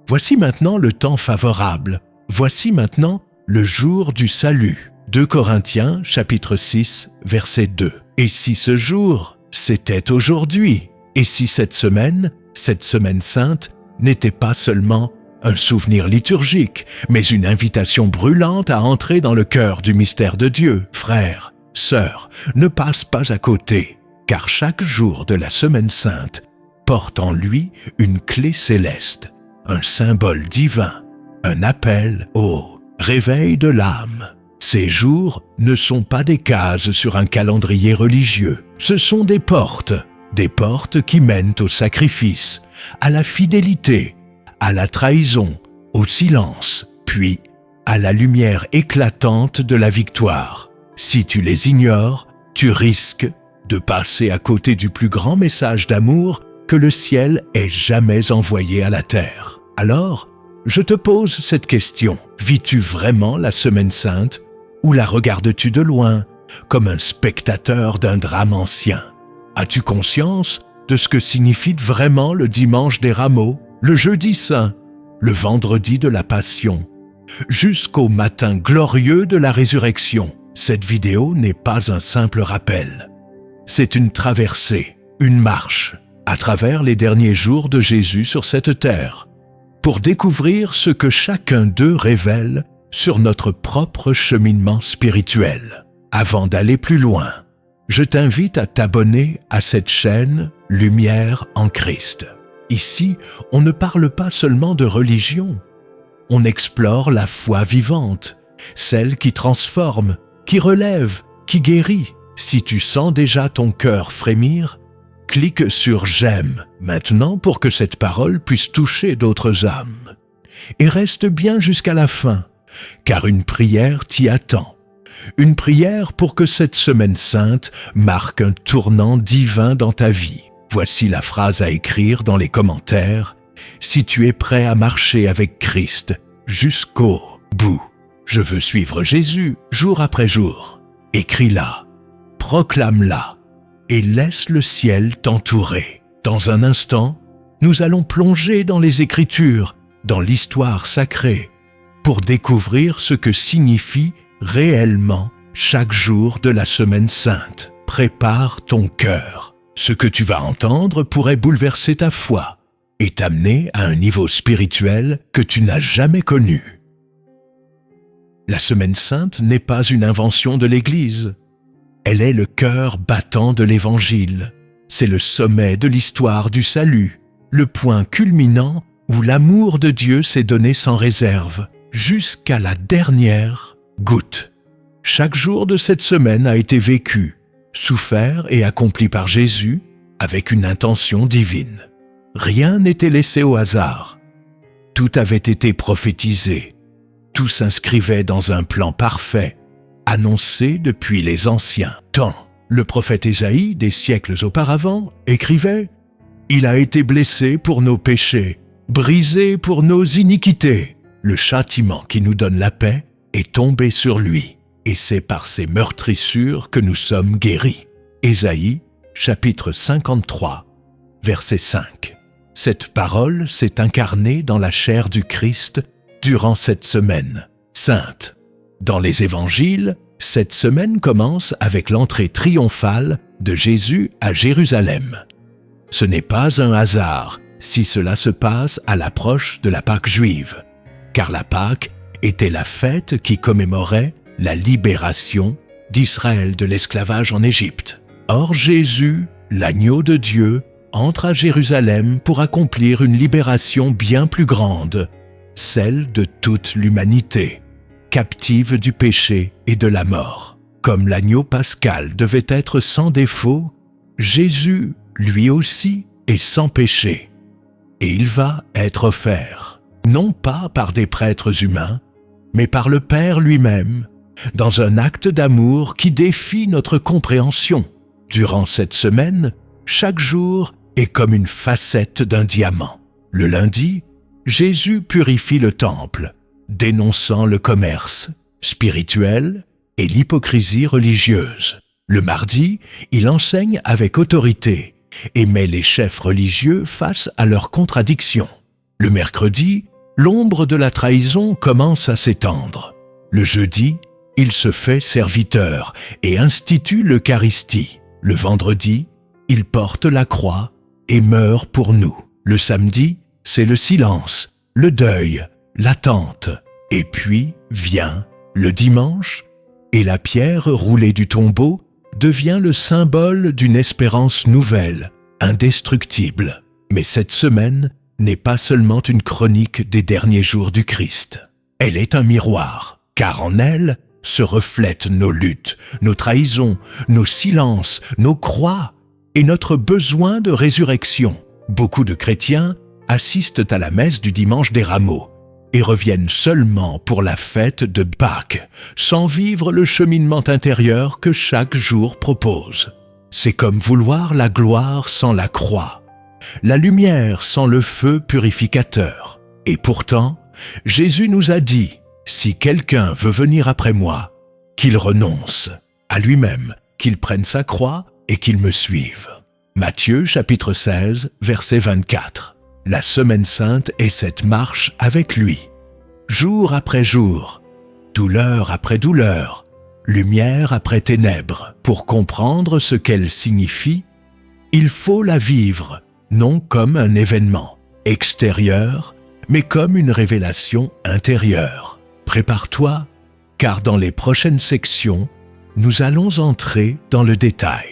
Voici maintenant le temps favorable. Voici maintenant le jour du salut. 2 Corinthiens, chapitre 6, verset 2. Et si ce jour, c'était aujourd'hui? Et si cette semaine sainte, n'était pas seulement un souvenir liturgique, mais une invitation brûlante à entrer dans le cœur du mystère de Dieu? Frères, sœurs, ne passe pas à côté, car chaque jour de la semaine sainte porte en lui une clé céleste, un symbole divin, un appel au réveil de l'âme. Ces jours ne sont pas des cases sur un calendrier religieux, ce sont des portes qui mènent au sacrifice, à la fidélité, à la trahison, au silence, puis à la lumière éclatante de la victoire. Si tu les ignores, tu risques de passer à côté du plus grand message d'amour que le ciel ait jamais envoyé à la terre. Alors, je te pose cette question. Vis-tu vraiment la semaine sainte ou la regardes-tu de loin, comme un spectateur d'un drame ancien? As-tu conscience de ce que signifie vraiment le dimanche des rameaux, le jeudi saint, le vendredi de la Passion, jusqu'au matin glorieux de la résurrection? Cette vidéo n'est pas un simple rappel. C'est une traversée, une marche, à travers les derniers jours de Jésus sur cette terre, pour découvrir ce que chacun d'eux révèle sur notre propre cheminement spirituel. Avant d'aller plus loin, je t'invite à t'abonner à cette chaîne Lumière en Christ. Ici, on ne parle pas seulement de religion, on explore la foi vivante, celle qui transforme, qui relève, qui guérit. Si tu sens déjà ton cœur frémir, clique sur « J'aime » maintenant pour que cette parole puisse toucher d'autres âmes. Et reste bien jusqu'à la fin, car une prière t'y attend. Une prière pour que cette semaine sainte marque un tournant divin dans ta vie. Voici la phrase à écrire dans les commentaires si tu es prêt à marcher avec Christ jusqu'au bout. Je veux suivre Jésus jour après jour. Écris-la, proclame-la et laisse le ciel t'entourer. Dans un instant, nous allons plonger dans les Écritures, dans l'histoire sacrée, pour découvrir ce que signifie réellement chaque jour de la semaine sainte. Prépare ton cœur. Ce que tu vas entendre pourrait bouleverser ta foi et t'amener à un niveau spirituel que tu n'as jamais connu. La semaine sainte n'est pas une invention de l'Église. Elle est le cœur battant de l'Évangile. C'est le sommet de l'histoire du salut, le point culminant où l'amour de Dieu s'est donné sans réserve, jusqu'à la dernière goutte. Chaque jour de cette semaine a été vécu, souffert et accompli par Jésus avec une intention divine. Rien n'était laissé au hasard. Tout avait été prophétisé. Tout s'inscrivait dans un plan parfait, annoncé depuis les anciens temps. Le prophète Ésaïe, des siècles auparavant, écrivait « Il a été blessé pour nos péchés, brisé pour nos iniquités. Le châtiment qui nous donne la paix est tombé sur lui, et c'est par ses meurtrissures que nous sommes guéris. » Ésaïe, chapitre 53, verset 5. Cette parole s'est incarnée dans la chair du Christ durant cette semaine sainte. Dans les évangiles, cette semaine commence avec l'entrée triomphale de Jésus à Jérusalem. Ce n'est pas un hasard si cela se passe à l'approche de la Pâque juive, car la Pâque était la fête qui commémorait la libération d'Israël de l'esclavage en Égypte. Or Jésus, l'agneau de Dieu, entre à Jérusalem pour accomplir une libération bien plus grande, celle de toute l'humanité, captive du péché et de la mort. Comme l'agneau pascal devait être sans défaut, Jésus, lui aussi, est sans péché. Et il va être offert, non pas par des prêtres humains, mais par le Père lui-même, dans un acte d'amour qui défie notre compréhension. Durant cette semaine, chaque jour est comme une facette d'un diamant. Le lundi, Jésus purifie le temple, dénonçant le commerce spirituel et l'hypocrisie religieuse. Le mardi, il enseigne avec autorité et met les chefs religieux face à leurs contradictions. Le mercredi, l'ombre de la trahison commence à s'étendre. Le jeudi, il se fait serviteur et institue l'Eucharistie. Le vendredi, il porte la croix et meurt pour nous. Le samedi, c'est le silence, le deuil, l'attente. Et puis vient le dimanche, et la pierre roulée du tombeau devient le symbole d'une espérance nouvelle, indestructible. Mais cette semaine n'est pas seulement une chronique des derniers jours du Christ. Elle est un miroir, car en elle se reflètent nos luttes, nos trahisons, nos silences, nos croix et notre besoin de résurrection. Beaucoup de chrétiens assistent à la messe du dimanche des Rameaux et reviennent seulement pour la fête de Pâques, sans vivre le cheminement intérieur que chaque jour propose. C'est comme vouloir la gloire sans la croix, la lumière sans le feu purificateur. Et pourtant, Jésus nous a dit, si quelqu'un veut venir après moi, qu'il renonce à lui-même, qu'il prenne sa croix et qu'il me suive. Matthieu chapitre 16, verset 24. La Semaine Sainte est cette marche avec lui. Jour après jour, douleur après douleur, lumière après ténèbres. Pour comprendre ce qu'elle signifie, il faut la vivre, non comme un événement extérieur, mais comme une révélation intérieure. Prépare-toi, car dans les prochaines sections, nous allons entrer dans le détail.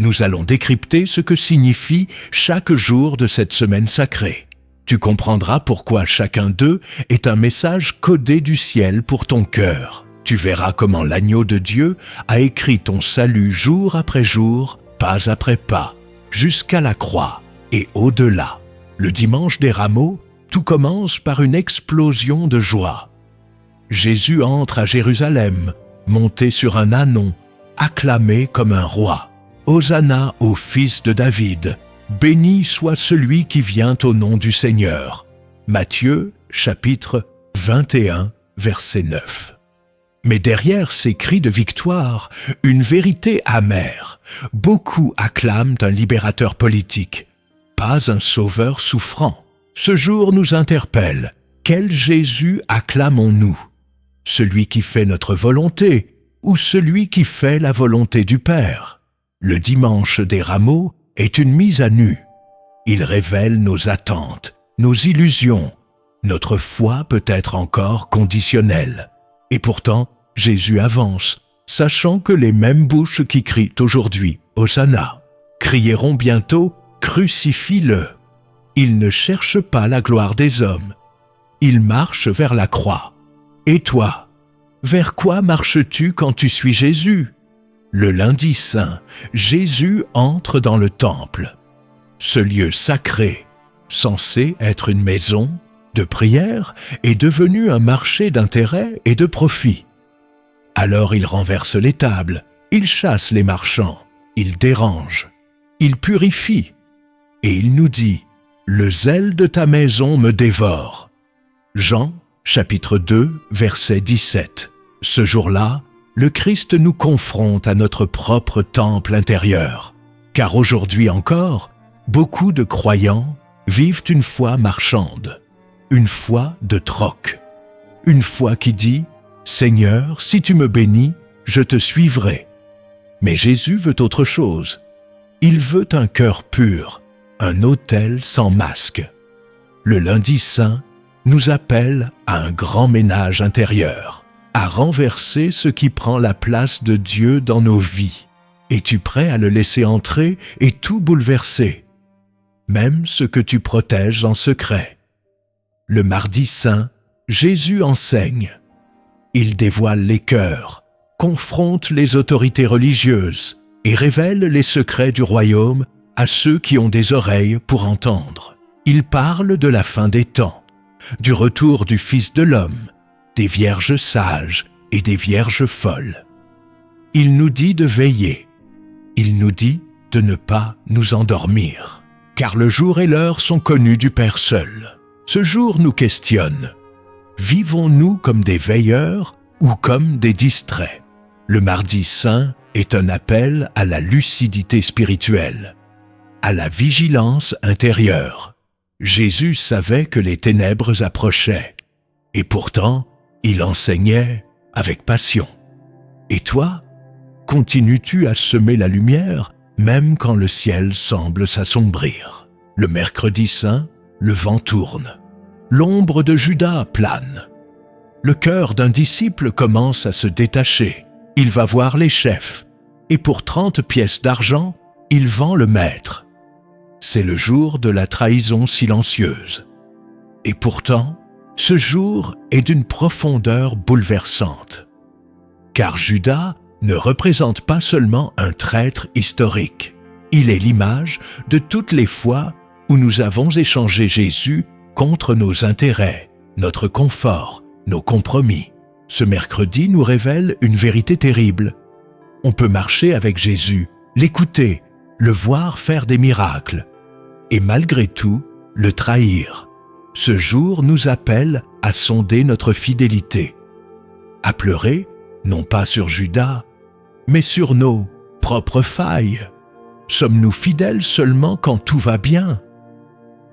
Nous allons décrypter ce que signifie chaque jour de cette semaine sacrée. Tu comprendras pourquoi chacun d'eux est un message codé du ciel pour ton cœur. Tu verras comment l'agneau de Dieu a écrit ton salut jour après jour, pas après pas, jusqu'à la croix et au-delà. Le dimanche des Rameaux, tout commence par une explosion de joie. Jésus entre à Jérusalem, monté sur un ânon, acclamé comme un roi. Hosanna au fils de David, béni soit celui qui vient au nom du Seigneur. Matthieu, chapitre 21, verset 9. Mais derrière ces cris de victoire, une vérité amère. Beaucoup acclament un libérateur politique, pas un sauveur souffrant. Ce jour nous interpelle. Quel Jésus acclamons-nous? Celui qui fait notre volonté ou celui qui fait la volonté du Père? Le dimanche des Rameaux est une mise à nu. Il révèle nos attentes, nos illusions. Notre foi peut être encore conditionnelle. Et pourtant, Jésus avance, sachant que les mêmes bouches qui crient aujourd'hui « Hosanna » crieront bientôt « Crucifie-le ». Il ne cherche pas la gloire des hommes. Il marche vers la croix. Et toi, vers quoi marches-tu quand tu suis Jésus? Le lundi saint, Jésus entre dans le temple. Ce lieu sacré, censé être une maison de prière, est devenu un marché d'intérêt et de profit. Alors il renverse les tables, il chasse les marchands, il dérange, il purifie. Et il nous dit « Le zèle de ta maison me dévore ». Jean, chapitre 2, verset 17. Ce jour-là, le Christ nous confronte à notre propre temple intérieur. Car aujourd'hui encore, beaucoup de croyants vivent une foi marchande, une foi de troc, une foi qui dit « Seigneur, si tu me bénis, je te suivrai ». Mais Jésus veut autre chose. Il veut un cœur pur, un autel sans masque. Le lundi saint nous appelle à un grand ménage intérieur, à renverser ce qui prend la place de Dieu dans nos vies. Es-tu prêt à le laisser entrer et tout bouleverser, même ce que tu protèges en secret? Le mardi saint, Jésus enseigne. Il dévoile les cœurs, confronte les autorités religieuses et révèle les secrets du royaume à ceux qui ont des oreilles pour entendre. Il parle de la fin des temps, du retour du Fils de l'homme, des vierges sages et des vierges folles. Il nous dit de veiller. Il nous dit de ne pas nous endormir, car le jour et l'heure sont connus du Père seul. Ce jour nous questionne. Vivons-nous comme des veilleurs ou comme des distraits? Le mardi saint est un appel à la lucidité spirituelle, à la vigilance intérieure. Jésus savait que les ténèbres approchaient. Et pourtant, il enseignait avec passion. Et toi, continues-tu à semer la lumière, même quand le ciel semble s'assombrir? Le mercredi saint, le vent tourne. L'ombre de Judas plane. Le cœur d'un disciple commence à se détacher. Il va voir les chefs, et pour 30 pièces d'argent, il vend le maître. C'est le jour de la trahison silencieuse. Et pourtant, ce jour est d'une profondeur bouleversante. Car Judas ne représente pas seulement un traître historique. Il est l'image de toutes les fois où nous avons échangé Jésus contre nos intérêts, notre confort, nos compromis. Ce mercredi nous révèle une vérité terrible. On peut marcher avec Jésus, l'écouter, le voir faire des miracles, et malgré tout, le trahir. Ce jour nous appelle à sonder notre fidélité, à pleurer, non pas sur Judas, mais sur nos propres failles. Sommes-nous fidèles seulement quand tout va bien?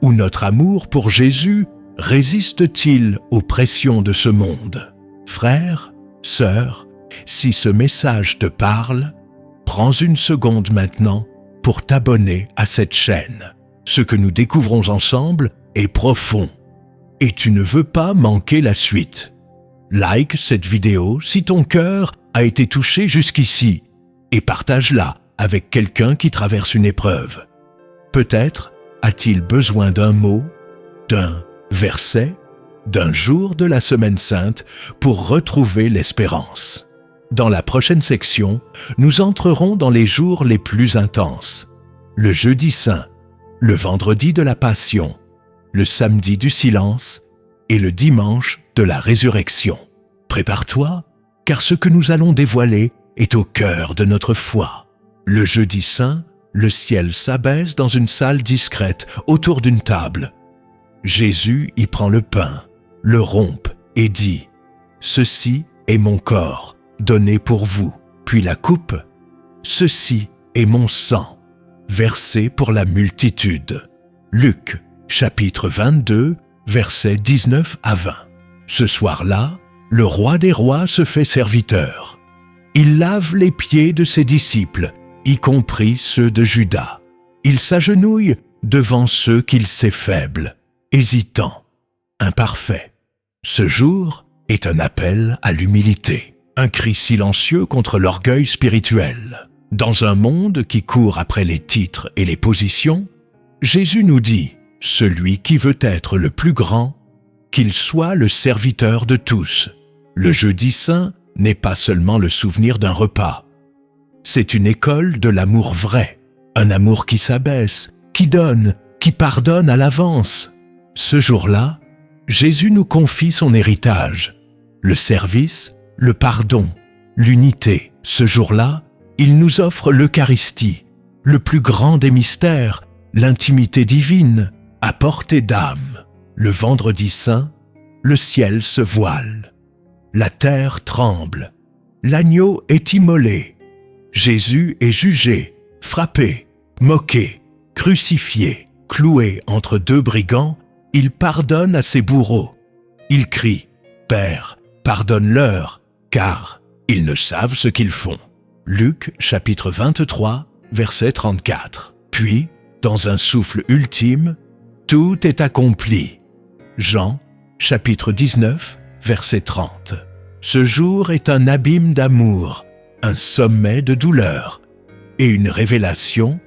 Ou notre amour pour Jésus résiste-t-il aux pressions de ce monde? Frère, sœur, si ce message te parle, prends une seconde maintenant pour t'abonner à cette chaîne. Ce que nous découvrons ensemble est profond et tu ne veux pas manquer la suite. Like cette vidéo si ton cœur a été touché jusqu'ici et partage-la avec quelqu'un qui traverse une épreuve. Peut-être a-t-il besoin d'un mot, d'un verset, d'un jour de la Semaine Sainte pour retrouver l'espérance. Dans la prochaine section, nous entrerons dans les jours les plus intenses. Le jeudi saint, le vendredi de la Passion, le samedi du silence et le dimanche de la résurrection. Prépare-toi, car ce que nous allons dévoiler est au cœur de notre foi. Le jeudi saint, le ciel s'abaisse dans une salle discrète autour d'une table. Jésus y prend le pain, le rompt et dit « Ceci est mon corps, donné pour vous », puis la coupe « Ceci est mon sang, versé pour la multitude ». Luc, chapitre 22, versets 19 à 20. Ce soir-là, le roi des rois se fait serviteur. Il lave les pieds de ses disciples, y compris ceux de Judas. Il s'agenouille devant ceux qu'il sait faibles, hésitants, imparfaits. Ce jour est un appel à l'humilité, un cri silencieux contre l'orgueil spirituel. Dans un monde qui court après les titres et les positions, Jésus nous dit « Celui qui veut être le plus grand, qu'il soit le serviteur de tous ». Le jeudi saint n'est pas seulement le souvenir d'un repas. C'est une école de l'amour vrai, un amour qui s'abaisse, qui donne, qui pardonne à l'avance. Ce jour-là, Jésus nous confie son héritage, le service, le pardon, l'unité. Ce jour-là, il nous offre l'Eucharistie, le plus grand des mystères, l'intimité divine, à portée d'âme. Le vendredi saint, le ciel se voile. La terre tremble. L'agneau est immolé. Jésus est jugé, frappé, moqué, crucifié, cloué entre deux brigands. Il pardonne à ses bourreaux. Il crie « Père, pardonne-leur, car ils ne savent ce qu'ils font ». Luc, chapitre 23, verset 34. Puis, dans un souffle ultime, tout est accompli. Jean, chapitre 19, verset 30. Ce jour est un abîme d'amour, un sommet de douleur et une révélation.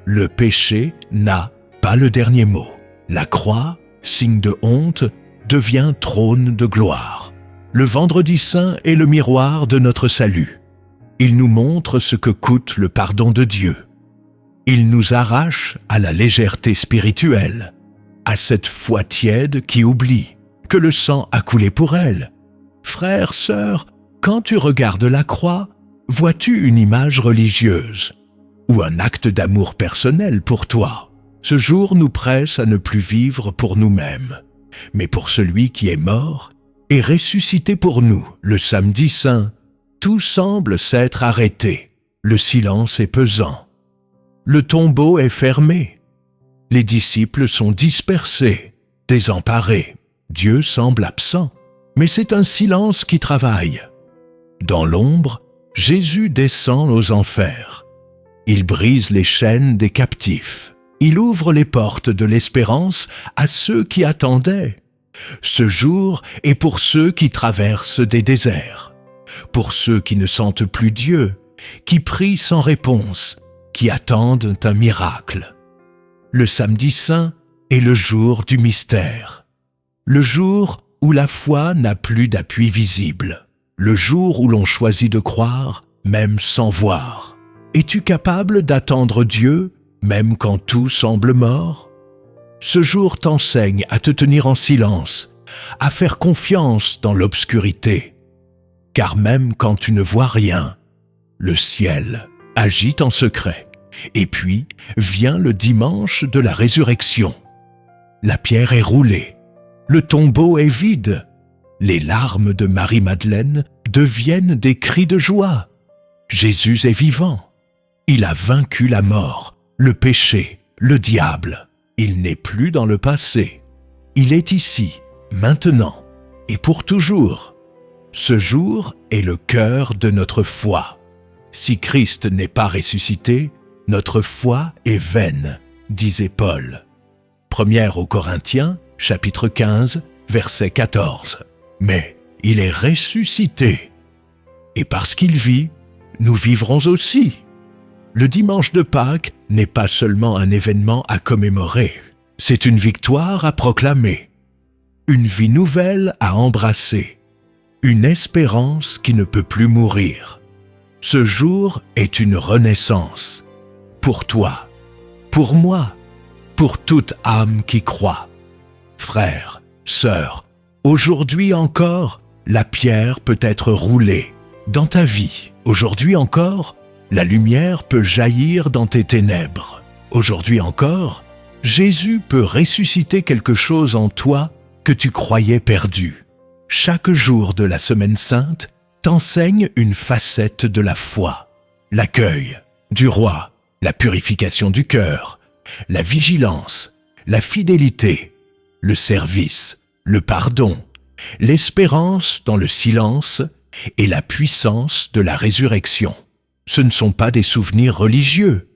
Le péché n'a pas le dernier mot. La croix, signe de honte, devient trône de gloire. Le vendredi saint est le miroir de notre salut. Il nous montre ce que coûte le pardon de Dieu. Il nous arrache à la légèreté spirituelle, à cette foi tiède qui oublie que le sang a coulé pour elle. Frère, sœur, quand tu regardes la croix, vois-tu une image religieuse ou un acte d'amour personnel pour toi? Ce jour nous presse à ne plus vivre pour nous-mêmes, mais pour celui qui est mort et ressuscité pour nous. Le samedi saint, tout semble s'être arrêté. Le silence est pesant. Le tombeau est fermé. Les disciples sont dispersés, désemparés. Dieu semble absent. mais c'est un silence qui travaille. Dans l'ombre, Jésus descend aux enfers. Il brise les chaînes des captifs. Il ouvre les portes de l'espérance à ceux qui attendaient. Ce jour est pour ceux qui traversent des déserts, pour ceux qui ne sentent plus Dieu, qui prient sans réponse, qui attendent un miracle. Le samedi saint est le jour du mystère, le jour où la foi n'a plus d'appui visible, le jour où l'on choisit de croire même sans voir. Es-tu capable d'attendre Dieu même quand tout semble mort? Ce jour t'enseigne à te tenir en silence, à faire confiance dans l'obscurité. Car même quand tu ne vois rien, le ciel agit en secret. Et puis vient le dimanche de la résurrection. La pierre est roulée, le tombeau est vide. Les larmes de Marie-Madeleine deviennent des cris de joie. Jésus est vivant. Il a vaincu la mort, le péché, le diable. Il n'est plus dans le passé. Il est ici, maintenant et pour toujours. Ce jour est le cœur de notre foi. Si Christ n'est pas ressuscité, notre foi est vaine, disait Paul. 1 aux Corinthiens, chapitre 15, verset 14. Mais il est ressuscité. Et parce qu'il vit, nous vivrons aussi. Le dimanche de Pâques n'est pas seulement un événement à commémorer, c'est une victoire à proclamer, une vie nouvelle à embrasser, une espérance qui ne peut plus mourir. Ce jour est une renaissance. Pour toi, pour moi, pour toute âme qui croit. Frères, sœurs, aujourd'hui encore, la pierre peut être roulée dans ta vie. Aujourd'hui encore, la lumière peut jaillir dans tes ténèbres. Aujourd'hui encore, Jésus peut ressusciter quelque chose en toi que tu croyais perdu. Chaque jour de la Semaine Sainte t'enseigne une facette de la foi. L'accueil du roi, la purification du cœur, la vigilance, la fidélité, le service, le pardon, l'espérance dans le silence et la puissance de la résurrection. Ce ne sont pas des souvenirs religieux,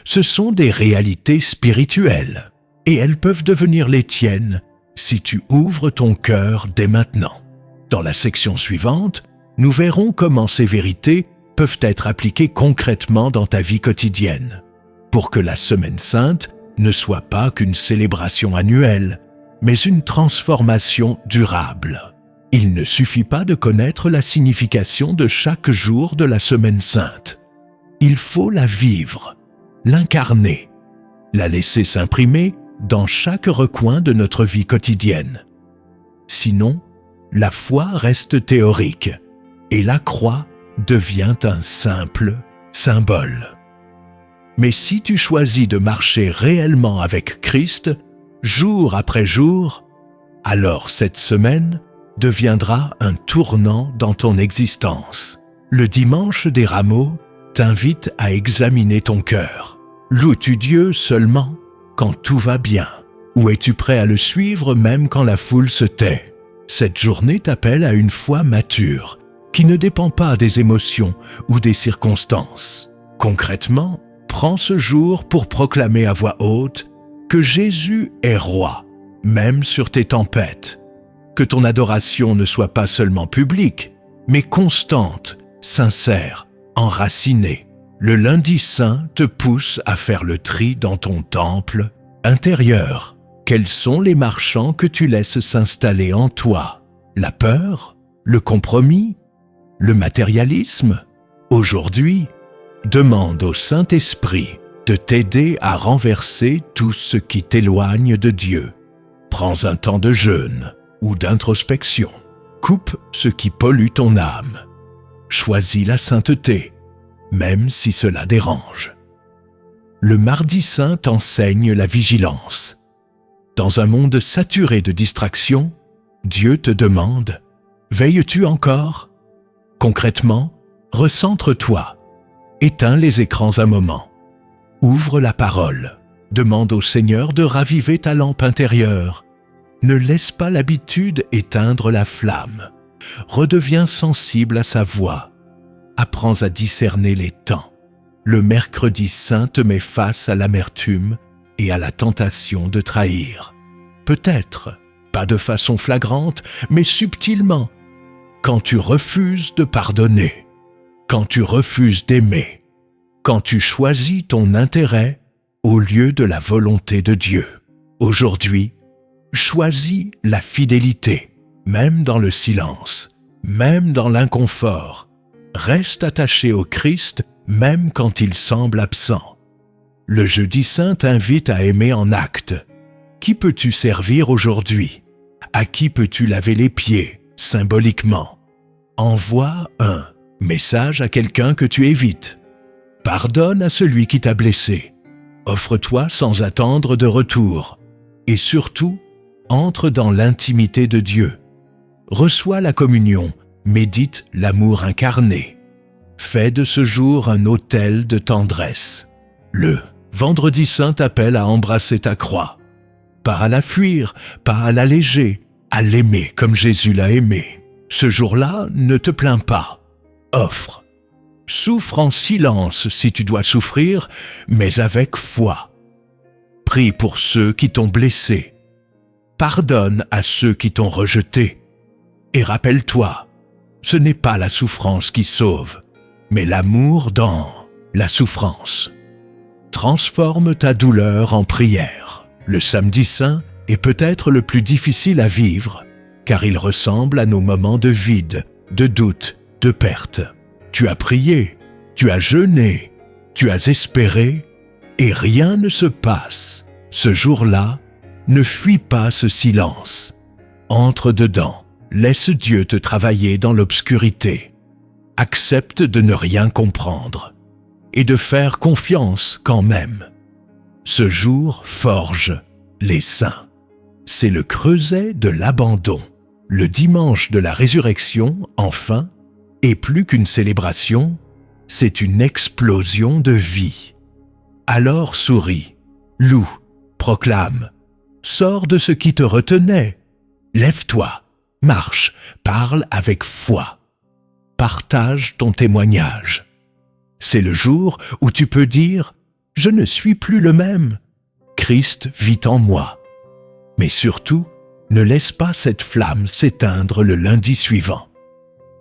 ce sont des réalités spirituelles, et elles peuvent devenir les tiennes si tu ouvres ton cœur dès maintenant. Dans la section suivante, nous verrons comment ces vérités peuvent être appliquées concrètement dans ta vie quotidienne, pour que la Semaine Sainte ne soit pas qu'une célébration annuelle, mais une transformation durable. Il ne suffit pas de connaître la signification de chaque jour de la Semaine Sainte. Il faut la vivre, l'incarner, la laisser s'imprimer dans chaque recoin de notre vie quotidienne. Sinon, la foi reste théorique et la croix devient un simple symbole. Mais si tu choisis de marcher réellement avec Christ, jour après jour, alors cette semaine deviendra un tournant dans ton existence. Le dimanche des Rameaux t'invite à examiner ton cœur. Loues-tu Dieu seulement quand tout va bien? Ou es-tu prêt à le suivre même quand la foule se tait? Cette journée t'appelle à une foi mature, qui ne dépend pas des émotions ou des circonstances. Concrètement, prends ce jour pour proclamer à voix haute que Jésus est roi, même sur tes tempêtes. Que ton adoration ne soit pas seulement publique, mais constante, sincère, enracinée. Le lundi saint te pousse à faire le tri dans ton temple intérieur. Quels sont les marchands que tu laisses s'installer en toi? La peur? Le compromis? Le matérialisme? Aujourd'hui, demande au Saint-Esprit de t'aider à renverser tout ce qui t'éloigne de Dieu. Prends un temps de jeûne ou d'introspection. Coupe ce qui pollue ton âme. Choisis la sainteté, même si cela dérange. Le mardi saint t'enseigne la vigilance. Dans un monde saturé de distractions, Dieu te demande « Veilles-tu encore ?» Concrètement, recentre-toi. Éteins les écrans un moment. Ouvre la parole. Demande au Seigneur de raviver ta lampe intérieure. Ne laisse pas l'habitude éteindre la flamme. Redeviens sensible à sa voix. Apprends à discerner les temps. Le mercredi saint te met face à l'amertume et à la tentation de trahir. Peut-être, pas de façon flagrante, mais subtilement, quand tu refuses de pardonner, quand tu refuses d'aimer, quand tu choisis ton intérêt au lieu de la volonté de Dieu. Aujourd'hui, choisis la fidélité, même dans le silence, même dans l'inconfort. Reste attaché au Christ, même quand il semble absent. Le jeudi saint t'invite à aimer en acte. Qui peux-tu servir aujourd'hui? À qui peux-tu laver les pieds, symboliquement? Envoie un message à quelqu'un que tu évites. Pardonne à celui qui t'a blessé. Offre-toi sans attendre de retour. Et surtout, entre dans l'intimité de Dieu. Reçois la communion, médite l'amour incarné. Fais de ce jour un autel de tendresse. Le Vendredi saint t'appelle à embrasser ta croix. Pas à la fuir, pas à l'alléger, à l'aimer comme Jésus l'a aimé. Ce jour-là, ne te plains pas. Offre. Souffre en silence si tu dois souffrir, mais avec foi. Prie pour ceux qui t'ont blessé. Pardonne à ceux qui t'ont rejeté. Et rappelle-toi, ce n'est pas la souffrance qui sauve, mais l'amour dans la souffrance. Transforme ta douleur en prière. Le samedi saint est peut-être le plus difficile à vivre, car il ressemble à nos moments de vide, de doute, de perte. Tu as prié, tu as jeûné, tu as espéré, et rien ne se passe. Ce jour-là, ne fuis pas ce silence. Entre dedans, laisse Dieu te travailler dans l'obscurité. Accepte de ne rien comprendre, et de faire confiance quand même. Ce jour forge les saints. C'est le creuset de l'abandon. Le dimanche de la résurrection, enfin, est plus qu'une célébration, c'est une explosion de vie. Alors souris, loue, proclame, sors de ce qui te retenait, lève-toi, marche, parle avec foi. Partage ton témoignage. C'est le jour où tu peux dire « Je ne suis plus le même. Christ vit en moi. » Mais surtout, ne laisse pas cette flamme s'éteindre le lundi suivant.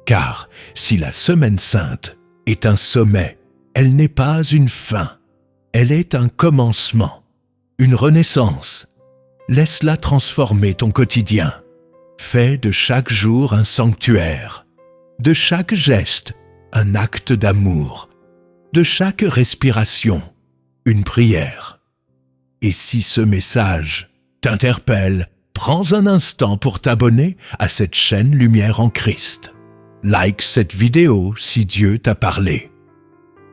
Car si la Semaine Sainte est un sommet, elle n'est pas une fin. Elle est un commencement, une renaissance. Laisse-la transformer ton quotidien. Fais de chaque jour un sanctuaire. De chaque geste, un acte d'amour. De chaque respiration, une prière. Et si ce message t'interpelle, prends un instant pour t'abonner à cette chaîne Lumière en Christ. Like cette vidéo si Dieu t'a parlé.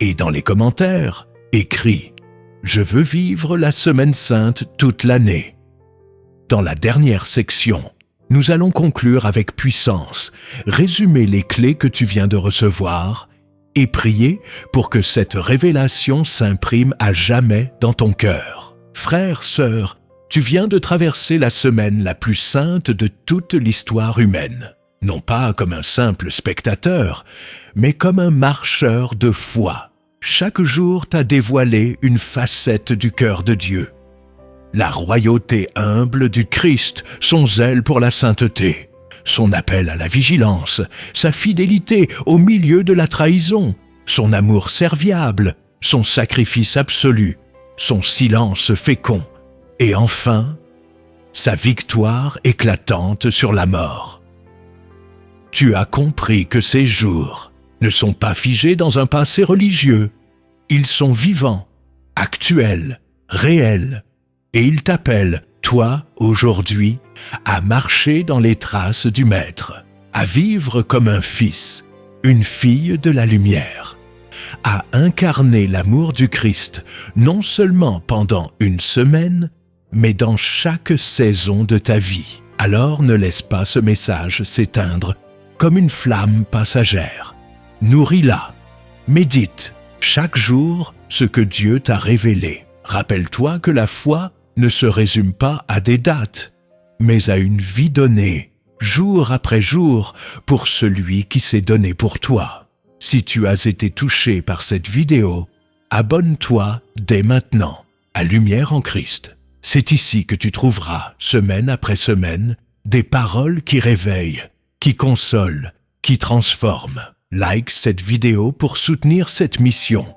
Et dans les commentaires, écris « Je veux vivre la Semaine Sainte toute l'année ». Dans la dernière section, nous allons conclure avec puissance, résumer les clés que tu viens de recevoir et prier pour que cette révélation s'imprime à jamais dans ton cœur. Frère, sœur, tu viens de traverser la semaine la plus sainte de toute l'histoire humaine. Non pas comme un simple spectateur, mais comme un marcheur de foi. Chaque jour t'a dévoilé une facette du cœur de Dieu. La royauté humble du Christ, son zèle pour la sainteté, son appel à la vigilance, sa fidélité au milieu de la trahison, son amour serviable, son sacrifice absolu, son silence fécond, et enfin, sa victoire éclatante sur la mort. Tu as compris que ces jours ne sont pas figés dans un passé religieux. Ils sont vivants, actuels, réels, et ils t'appellent, toi, aujourd'hui, à marcher dans les traces du Maître, à vivre comme un fils, une fille de la lumière, à incarner l'amour du Christ, non seulement pendant une semaine, mais dans chaque saison de ta vie. Alors ne laisse pas ce message s'éteindre comme une flamme passagère. Nourris-la, médite chaque jour ce que Dieu t'a révélé. Rappelle-toi que la foi ne se résume pas à des dates. mais à une vie donnée, jour après jour, pour celui qui s'est donné pour toi. Si tu as été touché par cette vidéo, abonne-toi dès maintenant à Lumière en Christ. C'est ici que tu trouveras, semaine après semaine, des paroles qui réveillent, qui consolent, qui transforment. Like cette vidéo pour soutenir cette mission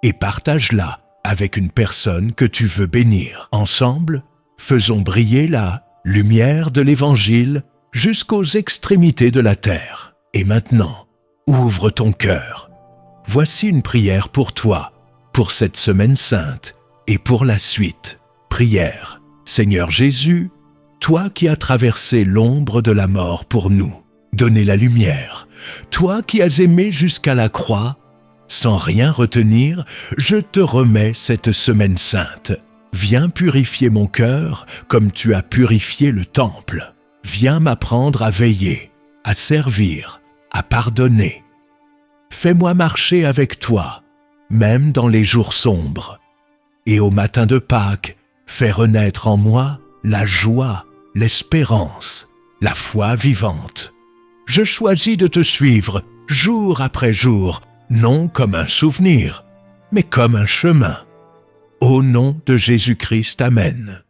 et partage-la avec une personne que tu veux bénir. Ensemble, faisons briller la lumière de l'Évangile jusqu'aux extrémités de la terre. Et maintenant, ouvre ton cœur. Voici une prière pour toi, pour cette semaine sainte et pour la suite. Prière. Seigneur Jésus, toi qui as traversé l'ombre de la mort pour nous, donnez la lumière. Toi qui as aimé jusqu'à la croix, sans rien retenir, je te remets cette semaine sainte. Viens purifier mon cœur comme tu as purifié le temple. Viens m'apprendre à veiller, à servir, à pardonner. Fais-moi marcher avec toi, même dans les jours sombres. Et au matin de Pâques, fais renaître en moi la joie, l'espérance, la foi vivante. Je choisis de te suivre jour après jour, non comme un souvenir, mais comme un chemin. Au nom de Jésus-Christ, Amen.